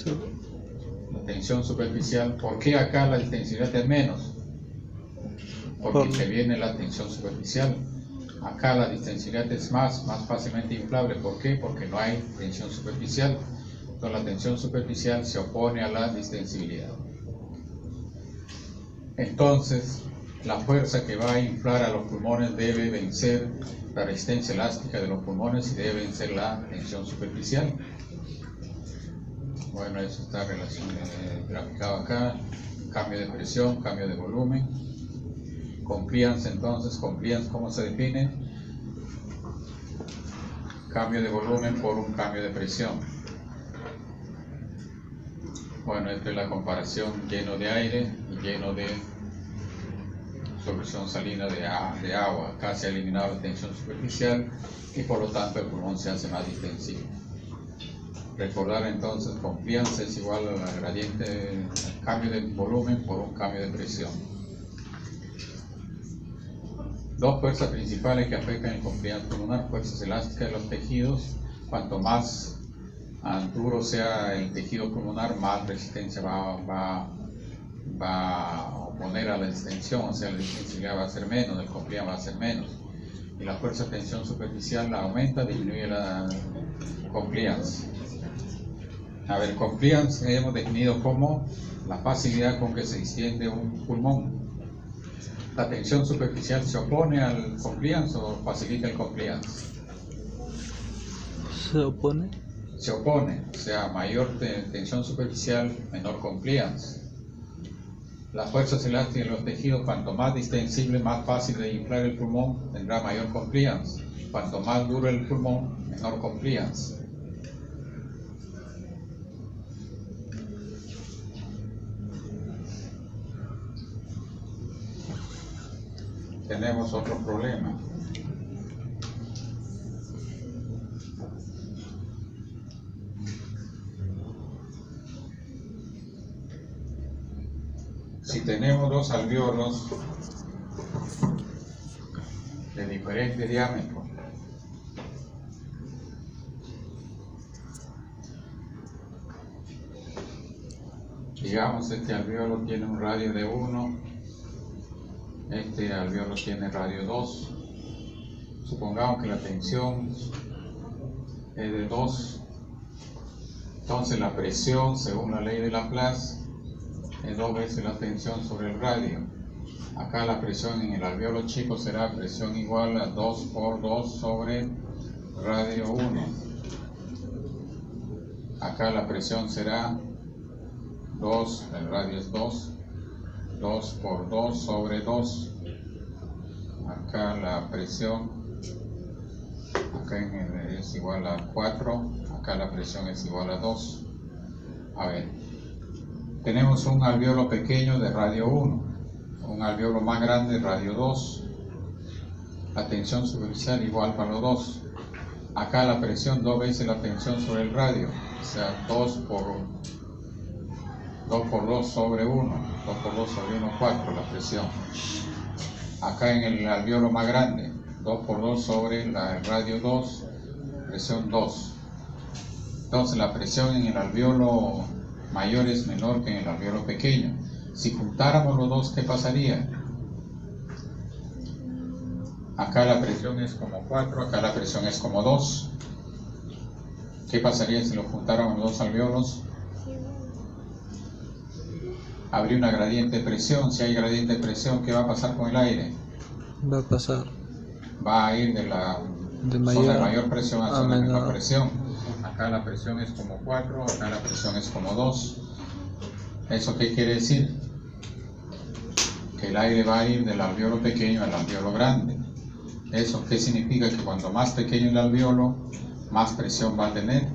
Sí. La tensión superficial. ¿Por qué acá la distensibilidad es menos? Porque interviene la tensión superficial. Acá la distensibilidad es más fácilmente inflable. ¿Por qué? Porque no hay tensión superficial. Entonces la tensión superficial se opone a la distensibilidad. Entonces, la fuerza que va a inflar a los pulmones debe vencer la resistencia elástica de los pulmones y debe vencer la tensión superficial. Bueno, eso está graficado acá. Cambio de presión, cambio de volumen. Compliance, entonces, compliance, ¿cómo se define? Cambio de volumen por un cambio de presión. Bueno, esta es la comparación lleno de aire y lleno de solución salina de agua. Acá se ha eliminado la tensión superficial y por lo tanto el pulmón se hace más distensivo. Recordar entonces, compliance es igual a la gradiente, cambio de volumen por un cambio de presión. Dos fuerzas principales que afectan el compliance pulmonar: fuerzas elásticas de los tejidos. Cuanto más duro sea el tejido pulmonar, más resistencia va a oponer a la distensión, o sea, la distensibilidad va a ser menos, el compliance va a ser menos. Y la fuerza de tensión superficial la aumenta, disminuye la compliance. A ver, compliance hemos definido como la facilidad con que se distiende un pulmón. ¿La tensión superficial se opone al compliance o facilita el compliance? ¿Se opone? Se opone, o sea, mayor tensión superficial, menor compliance. Las fuerzas elásticas de los tejidos, cuanto más distensible, más fácil de inflar el pulmón, tendrá mayor compliance. Cuanto más duro el pulmón, menor compliance. Tenemos otro problema. Si tenemos dos alvéolos de diferente diámetro, digamos este alvéolo tiene un radio de 1, este alvéolo tiene radio 2, supongamos que la tensión es de 2, entonces la presión, según la ley de Laplace, es 2 veces la tensión sobre el radio. Acá la presión en el alvéolo chico será presión igual a 2 por 2 sobre radio 1. Acá la presión será 2, el radio es 2, 2 por 2 sobre 2. Acá la presión, acá es igual a 4, acá la presión es igual a 2. A ver. Tenemos un alvéolo pequeño de radio 1, un alvéolo más grande de radio 2. La tensión superficial igual para los dos. Acá la presión 2 veces la tensión sobre el radio, o sea, 2 por 2 sobre 1, 2 por 2 sobre 1, 4 la presión. Acá en el alvéolo más grande, 2 por 2 sobre el radio 2, presión 2. Entonces la presión en el alvéolo mayor es menor que en el alvéolo pequeño. Si juntáramos los dos, ¿qué pasaría? Acá la presión es como 4, acá la presión es como 2. ¿Qué pasaría si lo juntáramos los dos alvéolos? Habría una gradiente de presión. Si hay gradiente de presión, ¿qué va a pasar con el aire? Va a pasar. Va a ir de la zona de mayor presión a zona de menor presión. Acá la presión es como 4, acá la presión es como 2. ¿Eso qué quiere decir? Que el aire va a ir del alvéolo pequeño al alvéolo grande. ¿Eso qué significa? Que cuando más pequeño el alvéolo, más presión va a tener.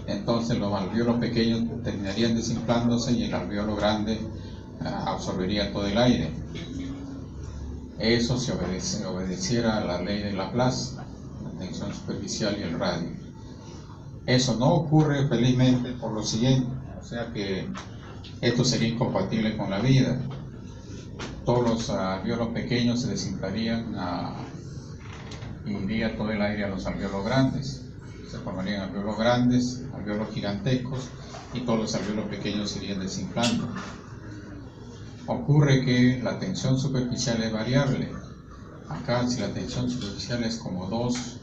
Entonces los alvéolos pequeños terminarían desinflándose y el alvéolo grande absorbería todo el aire. Eso si obedeciera a la ley de Laplace, la tensión superficial y el radio. Eso no ocurre felizmente por lo siguiente, o sea que esto sería incompatible con la vida. Todos los alvéolos pequeños se desinflarían y iría todo el aire a los alvéolos grandes. se formarían alvéolos grandes, alvéolos gigantescos, y todos los alvéolos pequeños se irían desinflando. Ocurre que la tensión superficial es variable. Acá, si la tensión superficial es como 2,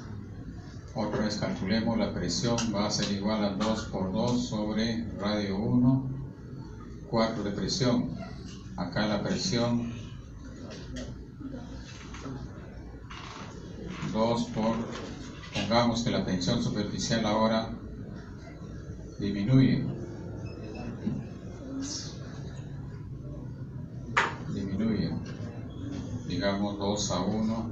otra vez calculemos, la presión va a ser igual a 2 por 2 sobre radio 1, 4 de presión. Acá la presión 2 por, pongamos que la tensión superficial ahora disminuye, digamos 2 a 1,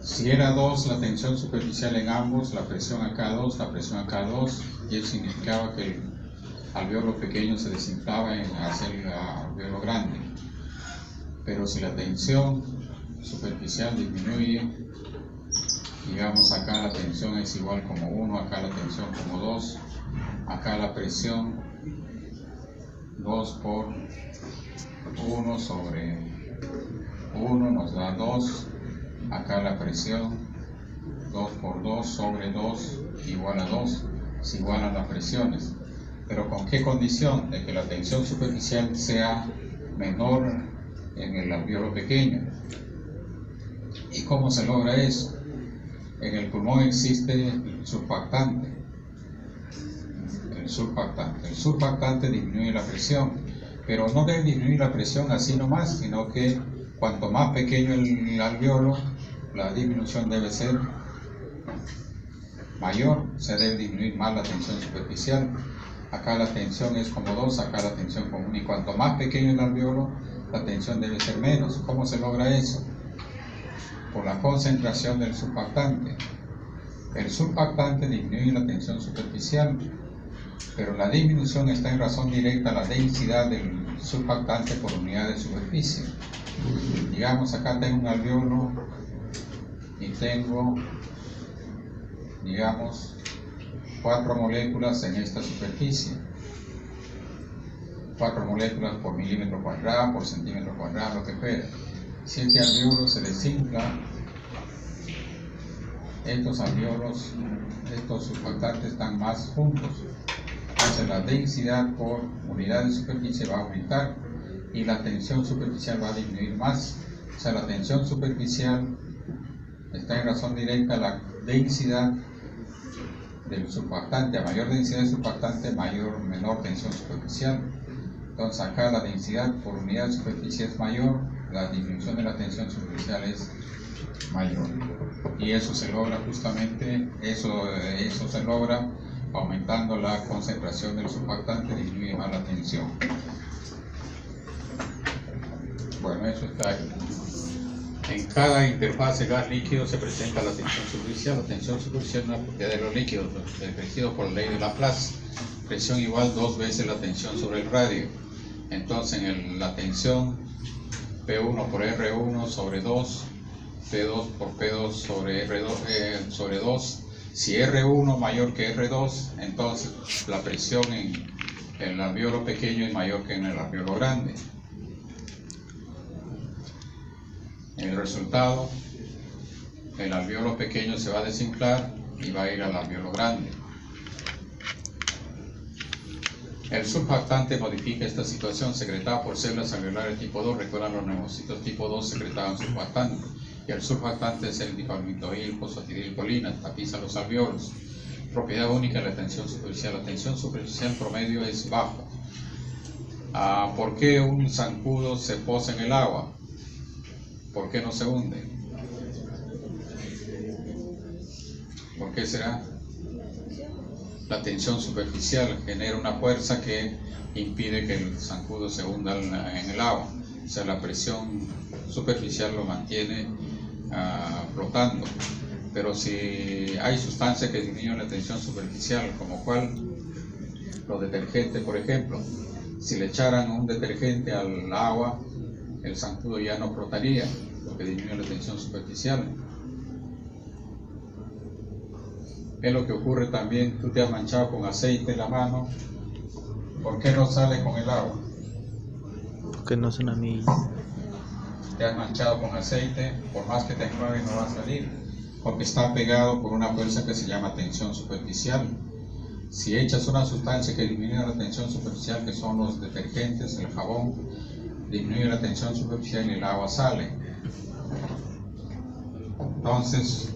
si era 2 la tensión superficial en ambos, la presión acá 2, la presión acá 2, y eso significaba que el alvéolo pequeño se desinflaba hacia el alvéolo grande. Pero si la tensión superficial disminuye, digamos acá la tensión es igual como 1, acá la tensión como 2, acá la presión 2 por 1 sobre 1 nos da 2, acá la presión 2 por 2 sobre 2 igual a 2, se igualan las presiones. Pero ¿con qué condición? De que la tensión superficial sea menor en el alvéolo pequeño. ¿Y cómo se logra eso? En el pulmón existe el surfactante. El surfactante disminuye la presión, pero no debe disminuir la presión así nomás, sino que cuanto más pequeño el alvéolo, la disminución debe ser mayor, se debe disminuir más la tensión superficial. Acá la tensión es como 2, acá la tensión como 1, y cuanto más pequeño el alvéolo, la tensión debe ser menos. ¿Cómo se logra eso? Por la concentración del surfactante. El surfactante disminuye la tensión superficial, pero la disminución está en razón directa a la densidad del surfactante por unidad de superficie. Digamos, acá tengo un alvéolo y tengo, digamos, 4 moléculas en esta superficie. 4 moléculas por milímetro cuadrado, por centímetro cuadrado, lo que fuera. Si este alvéolo se desinfla, estos alvéolos, estos surfactantes están más juntos. Entonces la densidad por unidad de superficie va a aumentar y la tensión superficial va a disminuir más. O sea, la tensión superficial está en razón directa a la densidad del surfactante. A mayor densidad de surfactante, menor tensión superficial. Entonces acá la densidad por unidad de superficie es mayor, la disminución de la tensión superficial es mayor. Y eso se logra justamente, eso se logra aumentando la concentración del surfactante, disminuye más la tensión. Bueno, eso está ahí. En cada interfase gas-líquido se presenta la tensión superficial. La tensión superficial es una propiedad de los líquidos, regido por la ley de Laplace. Presión igual 2 veces la tensión sobre el radio. Entonces la tensión P1 por R1 sobre 2, P2 por P2 sobre R2 sobre 2. Si R1 mayor que R2, entonces la presión en el alvéolo pequeño es mayor que en el alvéolo grande. El resultado, el alvéolo pequeño se va a desinflar y va a ir al alvéolo grande. El surfactante modifica esta situación secretada por células alveolares tipo 2. Recuerdan, los neumocitos tipo 2 secretaban surfactante. Y el surfactante es el dipalmitoil, fosfatidilcolina, tapiza los alvéolos. Propiedad única de la tensión superficial. La tensión superficial promedio es baja. ¿Por qué un zancudo se posa en el agua? ¿Por qué no se hunde? ¿Por qué será? La tensión superficial genera una fuerza que impide que el zancudo se hunda en el agua. O sea, la presión superficial lo mantiene flotando. Pero si hay sustancias que disminuyen la tensión superficial, como cuál, los detergentes, por ejemplo, si le echaran un detergente al agua, el zancudo ya no flotaría, porque disminuye la tensión superficial. Es lo que ocurre también, tú te has manchado con aceite en la mano, ¿por qué no sale con el agua? Porque no son amigos. Te has manchado con aceite, por más que te enjuague no va a salir, porque está pegado por una fuerza que se llama tensión superficial. Si echas una sustancia que disminuye la tensión superficial, que son los detergentes, el jabón, disminuye la tensión superficial y el agua sale. Entonces,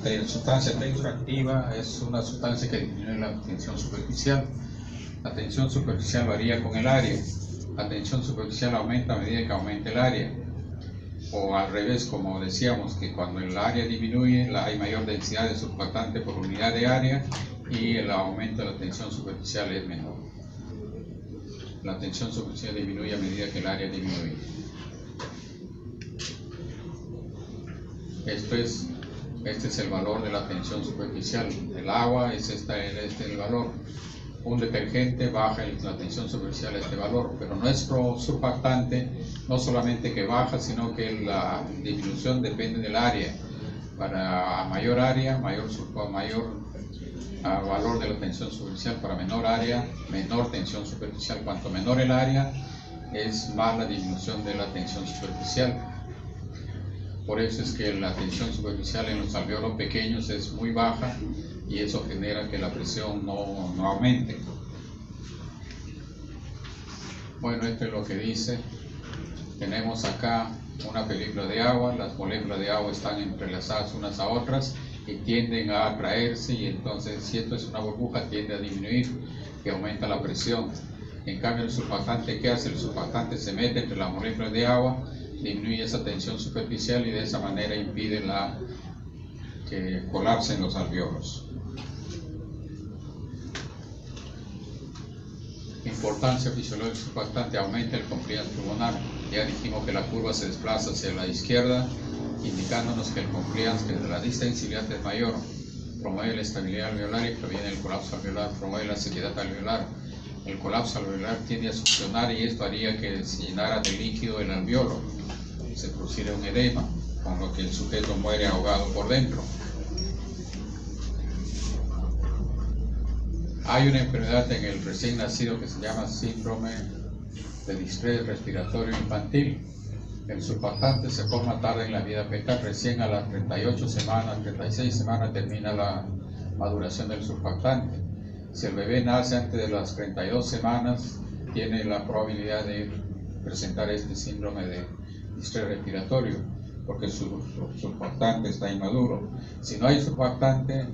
la sustancia tensioactiva es una sustancia que disminuye la tensión superficial. La tensión superficial varía con el área. La tensión superficial aumenta a medida que aumenta el área. O al revés, como decíamos, que cuando el área disminuye, hay mayor densidad de surfactante por unidad de área y el aumento de la tensión superficial es menor. La tensión superficial disminuye a medida que el área disminuye. Este es el valor de la tensión superficial. El agua es el valor. Un detergente baja la tensión superficial a este valor, pero nuestro surfactante no solamente que baja, sino que la disminución depende del área. Para mayor área, mayor valor de la tensión superficial. Para menor área, menor tensión superficial. Cuanto menor el área, es más la disminución de la tensión superficial. Por eso es que la tensión superficial en los alvéolos pequeños es muy baja y eso genera que la presión no aumente. Bueno, esto es lo que dice. Tenemos acá una película de agua, las moléculas de agua están entrelazadas unas a otras y tienden a atraerse, y entonces si esto es una burbuja tiende a disminuir y aumenta la presión. En cambio el surfactante, ¿qué hace? El surfactante se mete entre las moléculas de agua, disminuye esa tensión superficial y de esa manera impide que colapsen los alvéolos. Importancia fisiológica del surfactante: aumenta el compliance pulmonar. Ya dijimos que la curva se desplaza hacia la izquierda, indicándonos que el compliance, que de la distensibilidad es mayor. Promueve la estabilidad alveolar y previene el colapso alveolar, promueve la sequedad alveolar. El colapso alveolar tiende a succionar y esto haría que se llenara de líquido el alveolo, se produciera un edema, con lo que el sujeto muere ahogado por dentro. Hay una enfermedad en el recién nacido que se llama síndrome de distrés respiratorio infantil. El surfactante se forma tarde en la vida fetal, recién a las 38 semanas, 36 semanas termina la maduración del surfactante. Si el bebé nace antes de las 32 semanas, tiene la probabilidad de presentar este síndrome de distrés respiratorio, porque su surfactante está inmaduro. Si no hay surfactante,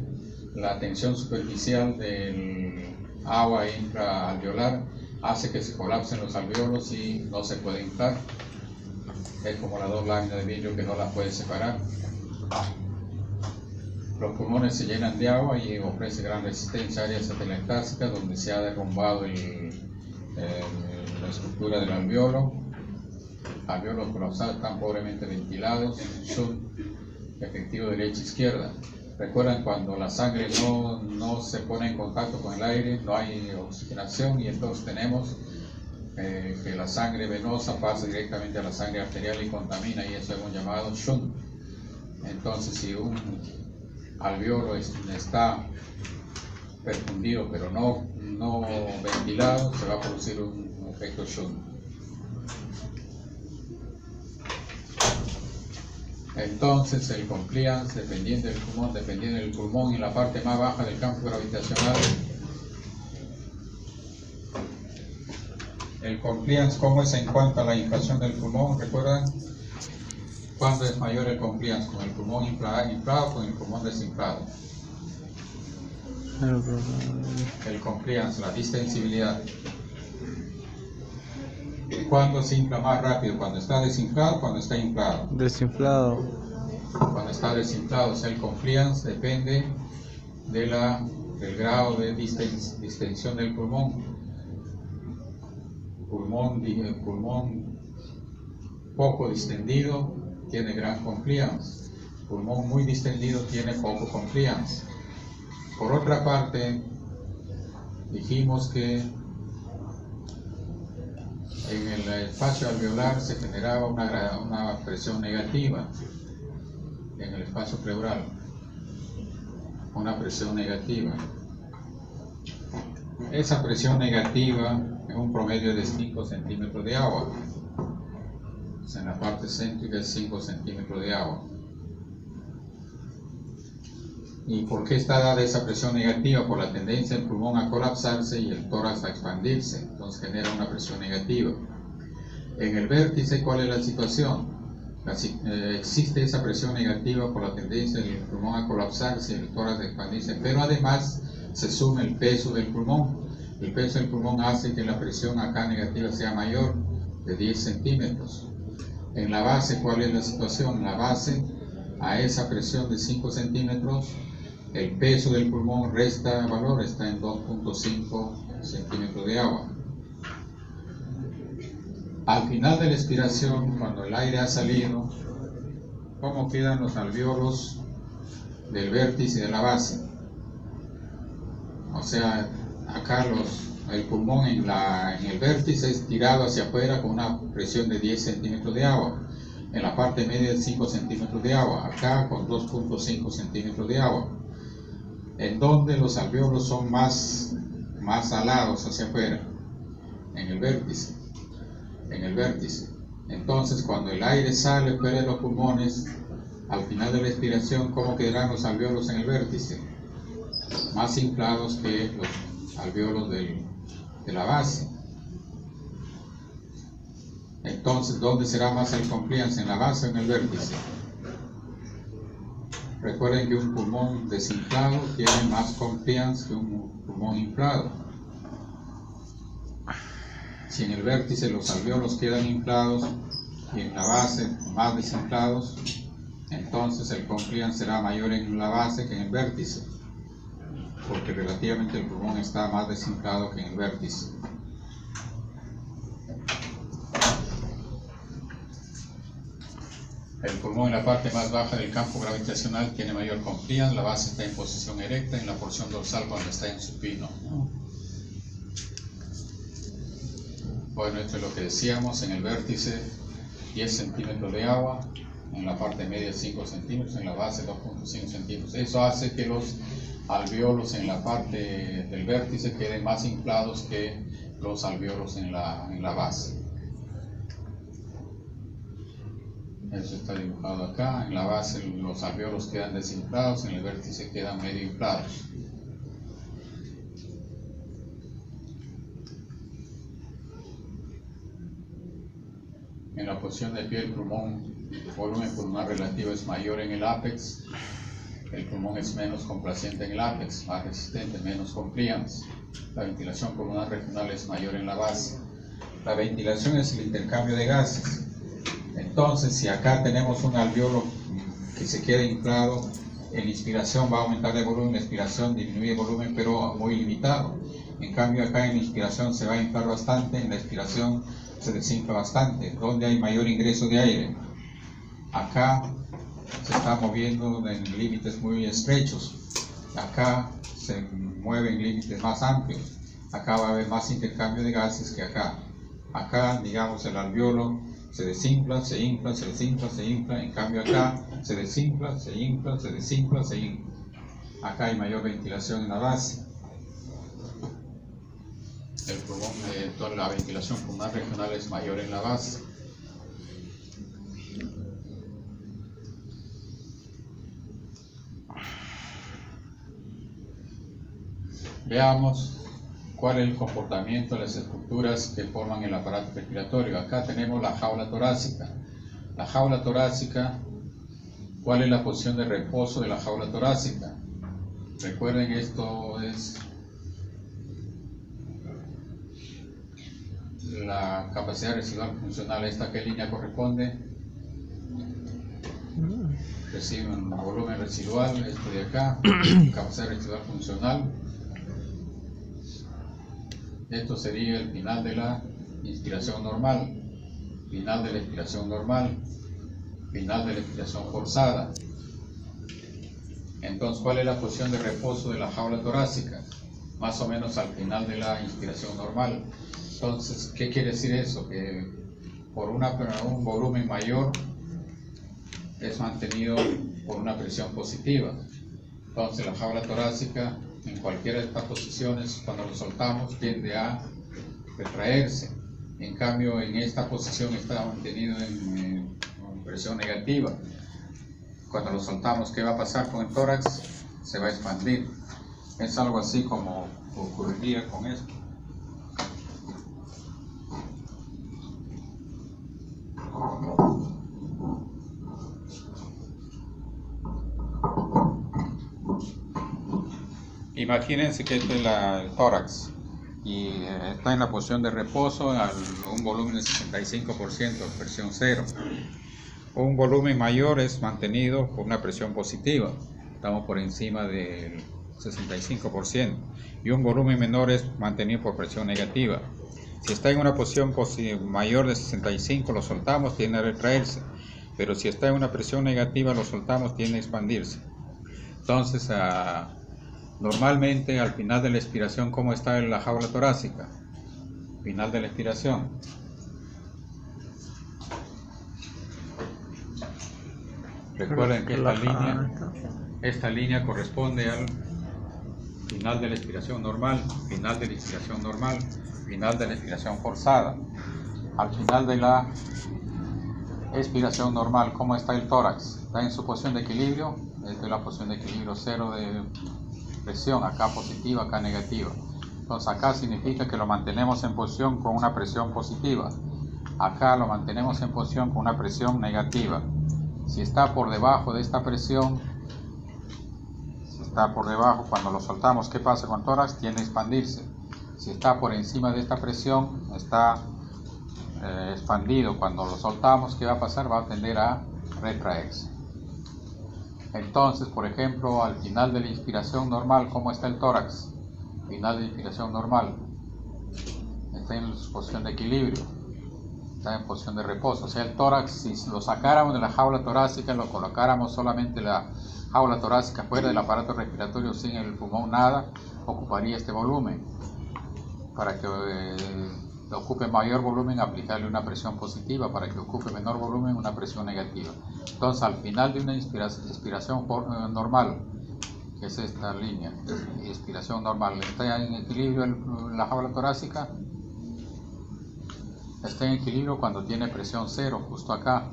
la tensión superficial del agua intraalveolar hace que se colapsen los alvéolos y no se puede inflar. Es como las dos láminas de vidrio que no las puede separar. Los pulmones se llenan de agua y ofrece gran resistencia a áreas atelectásicas donde se ha derrumbado la estructura del alvéolo. Alvéolos colapsados están pobremente ventilados, son efectivo derecha-izquierda. Recuerdan cuando la sangre no se pone en contacto con el aire, no hay oxigenación y entonces tenemos que la sangre venosa pasa directamente a la sangre arterial y contamina, y eso es un llamado shunt. Entonces si un alvéolo está perfundido pero no ventilado, se va a producir un efecto shunt. Entonces el compliance, dependiendo del pulmón y la parte más baja del campo gravitacional. El compliance, ¿cómo es en cuanto a la inflación del pulmón? ¿Recuerdan? ¿Cuándo es mayor el compliance? ¿Con el pulmón inflado o con el pulmón desinflado? El compliance, la distensibilidad. ¿Cuándo se infla más rápido? ¿Cuando está desinflado o cuando está inflado? Desinflado. Cuando está desinflado, o sea, el compliance depende del grado de distensión del pulmón. Pulmón poco distendido tiene gran compliance. Pulmón muy distendido tiene poco compliance. Por otra parte, dijimos que en el espacio alveolar se generaba una presión negativa en el espacio pleural. una presión negativa. Esa presión negativa es un promedio de 5 centímetros de agua. O sea, en la parte céntrica es 5 centímetros de agua. ¿Y por qué está dada esa presión negativa? Por la tendencia del pulmón a colapsarse y el tórax a expandirse. Entonces genera una presión negativa. En el vértice, ¿cuál es la situación? Existe esa presión negativa por la tendencia del pulmón a colapsarse y el tórax a expandirse, pero además se suma el peso del pulmón. El peso del pulmón hace que la presión acá negativa sea mayor, de 10 centímetros. En la base, ¿cuál es la situación? En la base, a esa presión de 5 centímetros, el peso del pulmón resta valor, está en 2.5 centímetros de agua. Al final de la expiración, cuando el aire ha salido, ¿cómo quedan los alvéolos del vértice y de la base? O sea, acá el pulmón en el vértice es tirado hacia afuera con una presión de 10 centímetros de agua. En la parte media de 5 centímetros de agua. Acá con 2.5 centímetros de agua. En donde los alvéolos son más alados hacia afuera. En el vértice. Entonces, cuando el aire sale fuera de los pulmones, al final de la expiración, ¿cómo quedarán los alvéolos en el vértice? Más inflados que los alvéolos de la base. Entonces, ¿dónde será más el compliance? ¿En la base o en el vértice? Recuerden que un pulmón desinflado tiene más compliance que un pulmón inflado. Si en el vértice los alvéolos quedan inflados y en la base más desinflados, entonces el compliance será mayor en la base que en el vértice, porque relativamente el pulmón está más desinflado que en el vértice. El pulmón en la parte más baja del campo gravitacional tiene mayor compliance, la base está en posición erecta, en la porción dorsal cuando está en supino. Bueno, esto es lo que decíamos, en el vértice 10 centímetros de agua, en la parte media 5 centímetros, en la base 2.5 centímetros. Eso hace que los alvéolos en la parte del vértice queden más inflados que los alvéolos en la base. Eso está dibujado acá, en la base los alvéolos quedan desinflados, en el vértice quedan medio inflados. En la posición de pie, el volumen pulmonar relativo es mayor en el ápex, el pulmón es menos complaciente en el ápex, más resistente, menos compliance. La ventilación pulmonar regional es mayor en la base. La ventilación es el intercambio de gases. Entonces, si acá tenemos un alvéolo que se queda inflado, en inspiración va a aumentar de volumen, en expiración disminuye el volumen, pero muy limitado. En cambio, acá en la inspiración se va a inflar bastante, en la expiración se desinfla bastante. ¿Dónde hay mayor ingreso de aire? Acá se está moviendo en límites muy estrechos. Acá se mueve en límites más amplios. Acá va a haber más intercambio de gases que acá. Acá, digamos, el alvéolo se desinfla, se infla, se desinfla, se infla. En cambio acá se desinfla, se infla, se desinfla, se infla. Acá hay mayor ventilación en la base. El pulmón, toda la ventilación pulmonar regional es mayor en la base. Veamos cuál es el comportamiento de las estructuras que forman el aparato respiratorio. Acá tenemos la jaula torácica. La jaula torácica, ¿cuál es la posición de reposo de la jaula torácica? Recuerden, esto es la capacidad residual funcional. ¿Esta qué línea corresponde? Recibe un volumen residual, esto de acá, capacidad residual funcional. Esto sería el final de la inspiración normal, final de la expiración normal, final de la expiración forzada. Entonces, ¿cuál es la posición de reposo de la jaula torácica? Más o menos al final de la inspiración normal. Entonces, ¿qué quiere decir eso? Que por un volumen mayor es mantenido por una presión positiva. Entonces la jaula torácica en cualquiera de estas posiciones, cuando lo soltamos, tiende a retraerse. En cambio, en esta posición está mantenido en presión negativa. Cuando lo soltamos, ¿qué va a pasar con el tórax? Se va a expandir. Es algo así como ocurriría con esto. Imagínense que este es el tórax y está en la posición de reposo a un volumen de 65%, presión 0. Un volumen mayor es mantenido por una presión positiva, estamos por encima del 65%, y un volumen menor es mantenido por presión negativa. Si está en una posición mayor de 65, lo soltamos, tiende a retraerse, pero si está en una presión negativa, lo soltamos, tiende a expandirse. Entonces, normalmente al final de la expiración, ¿cómo está en la jaula torácica? Final de la expiración. Recuerden que esta línea corresponde al final de la expiración normal, final de la expiración normal, final de la expiración forzada. Al final de la expiración normal, ¿cómo está el tórax? Está en su posición de equilibrio. Esta es la posición de equilibrio, 0 de presión, acá positiva, acá negativa. Entonces acá significa que lo mantenemos en posición con una presión positiva. Acá lo mantenemos en posición con una presión negativa. Si está por debajo de esta presión, cuando lo soltamos, ¿qué pasa con el tórax? Tiende a expandirse. Si está por encima de esta presión, está expandido. Cuando lo soltamos, ¿qué va a pasar? Va a tender a retraerse. Entonces, por ejemplo, al final de la inspiración normal, ¿cómo está el tórax? Final de inspiración normal. Está en su posición de equilibrio. Está en posición de reposo. O sea, el tórax, si lo sacáramos de la jaula torácica, lo colocáramos solamente la jaula torácica fuera del aparato respiratorio, sin el pulmón, nada, ocuparía este volumen. Para que ocupe mayor volumen, aplicarle una presión positiva. Para que ocupe menor volumen, una presión negativa. Entonces, al final de una inspiración normal, que es esta línea, inspiración normal, está en equilibrio la jaula torácica. Está en equilibrio cuando tiene presión 0, justo acá.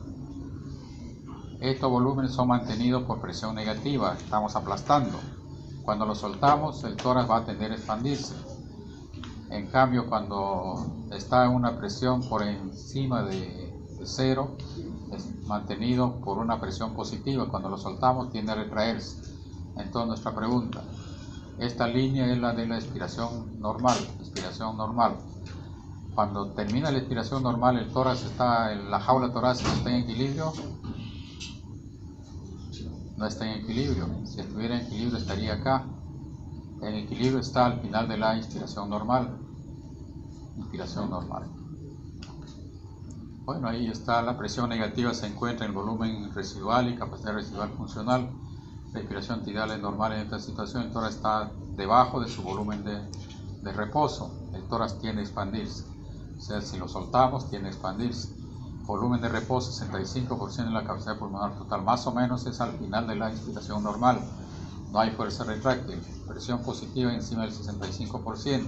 Estos volúmenes son mantenidos por presión negativa, estamos aplastando. Cuando lo soltamos, el tórax va a tender a expandirse. En cambio, cuando está en una presión por encima de 0, es mantenido por una presión positiva. Cuando lo soltamos, tiende a retraerse. Entonces, nuestra pregunta, esta línea es la de la expiración normal. Cuando termina la expiración normal, el tórax está, la jaula torácica está en equilibrio. No está en equilibrio. Si estuviera en equilibrio, estaría acá. En equilibrio está al final de la inspiración normal. Bueno, ahí está la presión negativa, se encuentra en el volumen residual y capacidad residual funcional. La inspiración tidal es normal en esta situación. El tórax está debajo de su volumen de reposo. El tórax tiende a expandirse. O sea, si lo soltamos, tiende a expandirse. Volumen de reposo 65% de la capacidad pulmonar total, más o menos es al final de la inspiración normal. No hay fuerza retráctil. Presión positiva encima del 65%.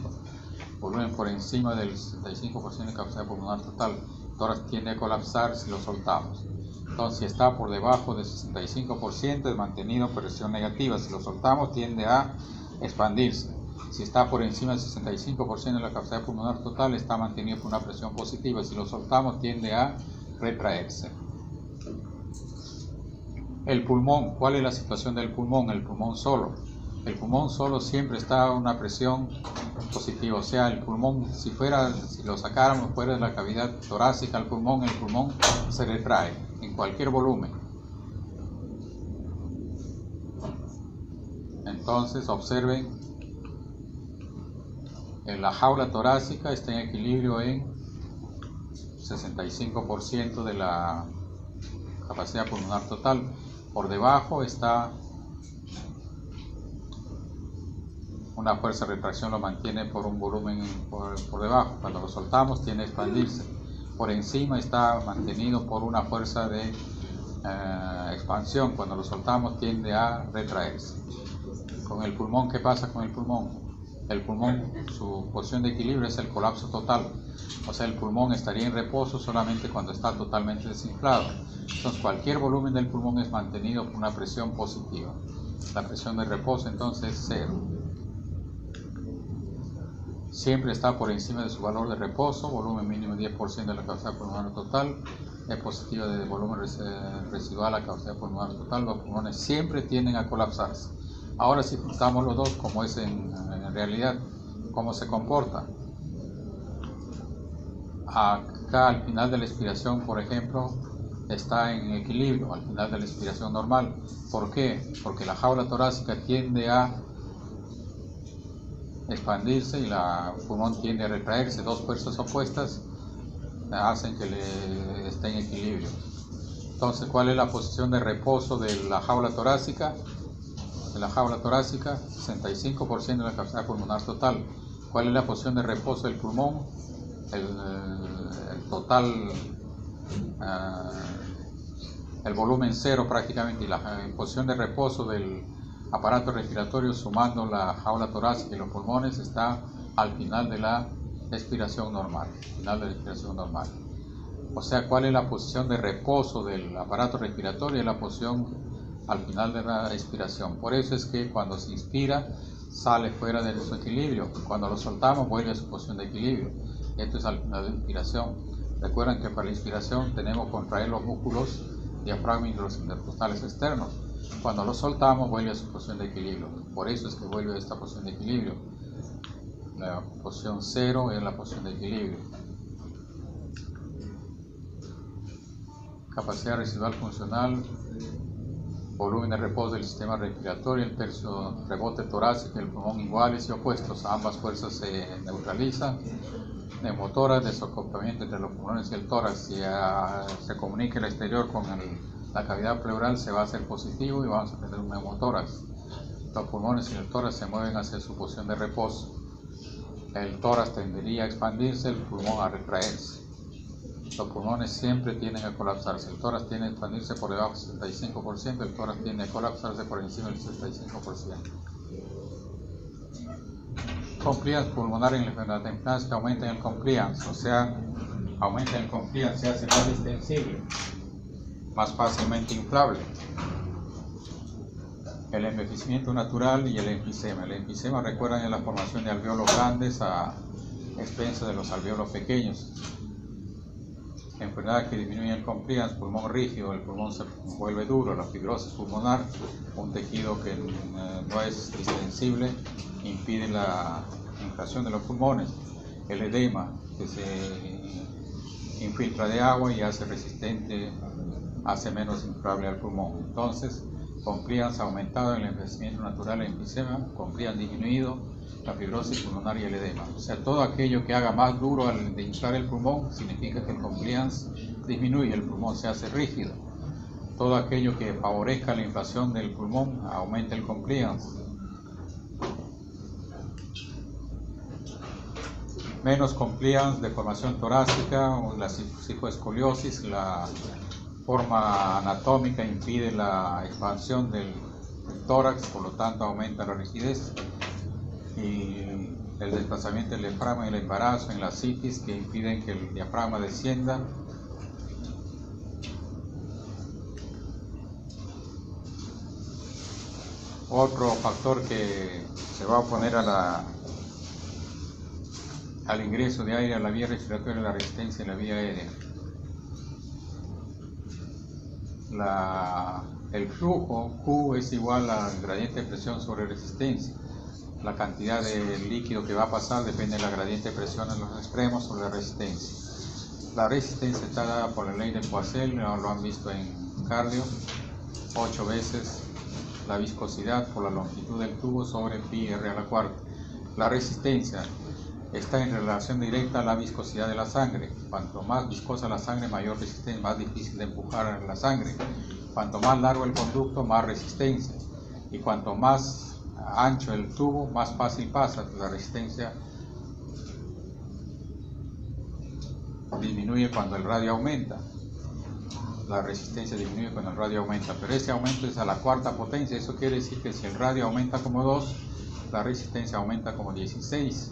Volumen por encima del 65% de capacidad pulmonar total. El tórax tiende a colapsar si lo soltamos. Entonces, si está por debajo del 65%, es mantenido por presión negativa. Si lo soltamos, tiende a expandirse. Si está por encima del 65% de la capacidad pulmonar total, está mantenido por una presión positiva. Si lo soltamos, tiende a retraerse. El pulmón, ¿cuál es la situación del pulmón? El pulmón solo. El pulmón solo siempre está a una presión positiva. O sea, el pulmón, si lo sacáramos fuera de la cavidad torácica, el pulmón se retrae en cualquier volumen. Entonces, observen. La jaula torácica está en equilibrio en 65% de la capacidad pulmonar total. Por debajo está una fuerza de retracción, lo mantiene por un volumen por debajo. Cuando lo soltamos, tiende a expandirse. Por encima está mantenido por una fuerza de expansión. Cuando lo soltamos, tiende a retraerse. Con el pulmón, ¿qué pasa con el pulmón? El pulmón, su posición de equilibrio es el colapso total. O sea, el pulmón estaría en reposo solamente cuando está totalmente desinflado. Entonces, cualquier volumen del pulmón es mantenido por una presión positiva. La presión de reposo, entonces, es 0. Siempre está por encima de su valor de reposo, volumen mínimo 10% de la capacidad pulmonar total, es positiva de volumen residual a la capacidad pulmonar total. Los pulmones siempre tienden a colapsarse. Ahora, si juntamos los dos, como es en realidad, ¿cómo se comporta? Acá al final de la expiración, por ejemplo, está en equilibrio, al final de la expiración normal. ¿Por qué? Porque la jaula torácica tiende a expandirse y el pulmón tiende a retraerse. Dos fuerzas opuestas hacen que esté en equilibrio. Entonces, ¿cuál es la posición de reposo de la jaula torácica? De la jaula torácica, 65% de la capacidad pulmonar total. ¿Cuál es la posición de reposo del pulmón? El total, el volumen 0 prácticamente, y la posición de reposo del aparato respiratorio sumando la jaula torácica y los pulmones está al final de la expiración normal. O sea, ¿cuál es la posición de reposo del aparato respiratorio? Es la posición al final de la expiración. Por eso es que cuando se inspira sale fuera de su equilibrio. Cuando lo soltamos vuelve a su posición de equilibrio. Esto es al final de la inspiración. Recuerden que para la inspiración tenemos que contraer los músculos diafragma y los intercostales externos. Cuando lo soltamos vuelve a su posición de equilibrio. Por eso es que vuelve a esta posición de equilibrio. La posición 0 es la posición de equilibrio. Capacidad residual funcional, volumen de reposo del sistema respiratorio, el tercio rebote torácico y el pulmón iguales y opuestos. Ambas fuerzas se neutralizan. Neumotórax, desacoplamiento entre los pulmones y el tórax. Si se comunica el exterior con la cavidad pleural, se va a hacer positivo y vamos a tener un neumotórax. Los pulmones y el tórax se mueven hacia su posición de reposo. El tórax tendería a expandirse, el pulmón a retraerse. Los pulmones siempre tienden a colapsarse. El tórax tiende a expandirse por debajo del 65%, el tórax tiende a colapsarse por encima del 65%. Compliance pulmonar en la enfermedad temprana que aumenta el compliance, o sea, aumenta el compliance, se hace más distensible, más fácilmente inflable. El envejecimiento natural y el enfisema. El enfisema, recuerdan, es la formación de alvéolos grandes a expensas de los alvéolos pequeños. Enfermedad que disminuye el compliance, pulmón rígido, el pulmón se vuelve duro, la fibrosis pulmonar, un tejido que no es distensible, impide la inflación de los pulmones. El edema, que se infiltra de agua y hace resistente, hace menos inflable al pulmón. Entonces, compliance aumentado en el envejecimiento natural, el enfisema, compliance disminuido, la fibrosis pulmonar y el edema. O sea, todo aquello que haga más duro al de inflar el pulmón significa que el compliance disminuye, el pulmón se hace rígido. Todo aquello que favorezca la inflación del pulmón aumenta el compliance. Menos compliance, deformación torácica, la cifoescoliosis, la forma anatómica impide la expansión del tórax, por lo tanto aumenta la rigidez. Y el desplazamiento del diafragma en el embarazo, en la citis, que impiden que el diafragma descienda. Otro factor que se va a oponer al ingreso de aire a la vía respiratoria es la resistencia en la vía aérea. El flujo Q es igual al gradiente de presión sobre resistencia. La cantidad de líquido que va a pasar depende de la gradiente de presión en los extremos sobre la resistencia. La resistencia está dada por la ley de Poiseuille, lo han visto en cardio, 8 veces la viscosidad por la longitud del tubo sobre pi r a la cuarta. La resistencia está en relación directa a la viscosidad de la sangre. Cuanto más viscosa la sangre, mayor resistencia, más difícil de empujar la sangre. Cuanto más largo el conducto, más resistencia. Y cuanto más ancho el tubo, más fácil pasa. La resistencia disminuye cuando el radio aumenta. la resistencia disminuye cuando el radio aumenta, pero ese aumento es a la cuarta potencia. Eso quiere decir que si el radio aumenta como 2, la resistencia aumenta como 16.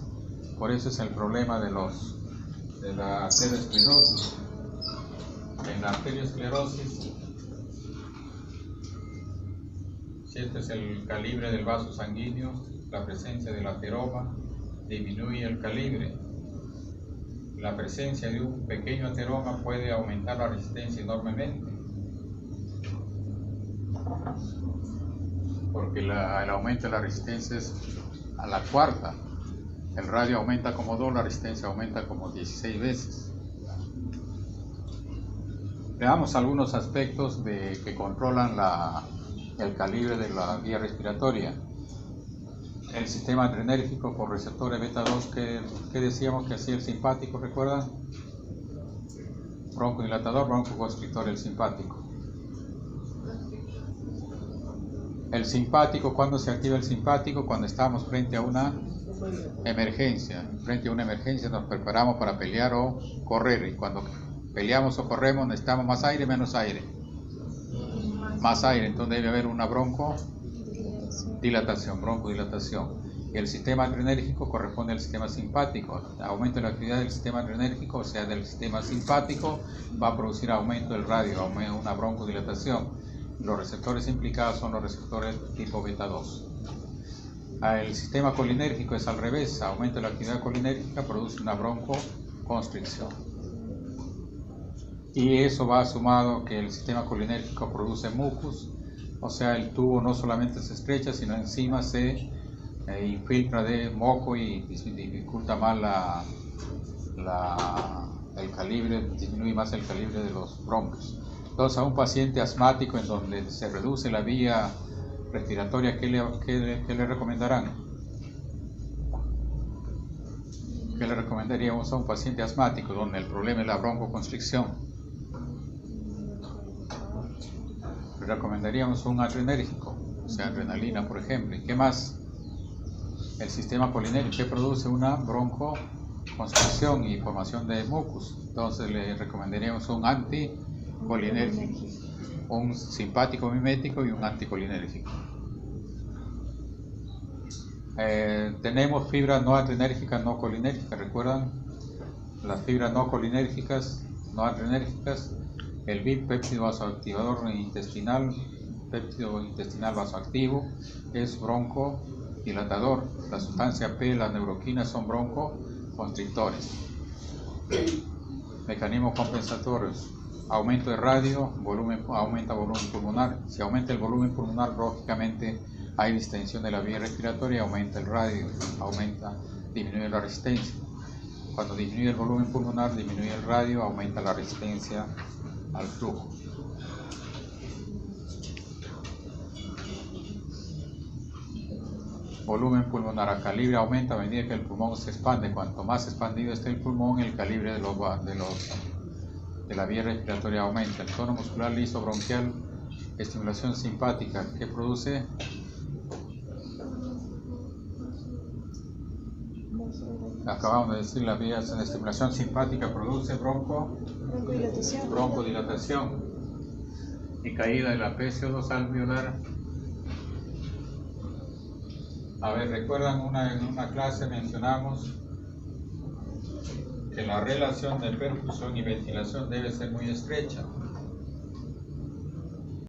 Por eso es el problema de la arteriosclerosis. En la arteriosclerosis, si este es el calibre del vaso sanguíneo, la presencia del ateroma disminuye el calibre. La presencia de un pequeño ateroma puede aumentar la resistencia enormemente, porque el aumento de la resistencia es a la cuarta. El radio aumenta como 2, la resistencia aumenta como 16 veces. Veamos algunos aspectos que controlan el calibre de la vía respiratoria. El sistema adrenérgico por receptores beta 2, que decíamos que hacía el simpático, ¿recuerdan? Broncodilatador, broncoconstrictor, el simpático. El simpático, ¿cuándo se activa el simpático? Cuando estamos frente a una emergencia. Frente a una emergencia nos preparamos para pelear o correr, y cuando peleamos o corremos necesitamos más aire, menos aire. Más aire, entonces debe haber una broncodilatación. Y el sistema adrenérgico corresponde al sistema simpático. Aumento de la actividad del sistema adrenérgico, o sea, del sistema simpático, va a producir aumento del radio, una broncodilatación. Los receptores implicados son los receptores tipo beta 2. El sistema colinérgico es al revés. Aumento de la actividad colinérgica produce una broncoconstricción. Y eso va sumado que el sistema colinérgico produce mucus, o sea, el tubo no solamente se estrecha, sino encima se infiltra de moco y dificulta más el calibre, disminuye más el calibre de los bronquios. Entonces, a un paciente asmático en donde se reduce la vía respiratoria, ¿qué le recomendarán? ¿Qué le recomendaríamos a un paciente asmático donde el problema es la broncoconstricción? Le recomendaríamos un adrenérgico, o sea, adrenalina, por ejemplo. ¿Y qué más? El sistema colinérgico, que produce una broncoconstricción y formación de mucus. Entonces le recomendaríamos un anticolinérgico, un simpático mimético y un anticolinérgico. Tenemos fibras no adrenérgicas, no colinérgicas. ¿Recuerdan? Las fibras no colinérgicas, no adrenérgicas. El BIP, péptido vasoactivador intestinal, péptido intestinal vasoactivo, es broncodilatador. La sustancia P, las neuroquinas, son broncoconstrictores. Mecanismos compensatorios. Aumento de radio, aumenta volumen pulmonar. Si aumenta el volumen pulmonar, lógicamente hay distensión de la vía respiratoria, aumenta el radio, disminuye la resistencia. Cuando disminuye el volumen pulmonar, disminuye el radio, aumenta la resistencia al flujo. Volumen pulmonar a calibre aumenta a medida que el pulmón se expande. Cuanto más expandido esté el pulmón, el calibre de la vía respiratoria aumenta. El tono muscular liso bronquial, estimulación simpática, ¿qué produce? Acabamos de decir, la vía de estimulación simpática produce broncodilatación y caída de la PCO2 alveolar. A ver, ¿recuerdan en una clase mencionamos que la relación de perfusión y ventilación debe ser muy estrecha?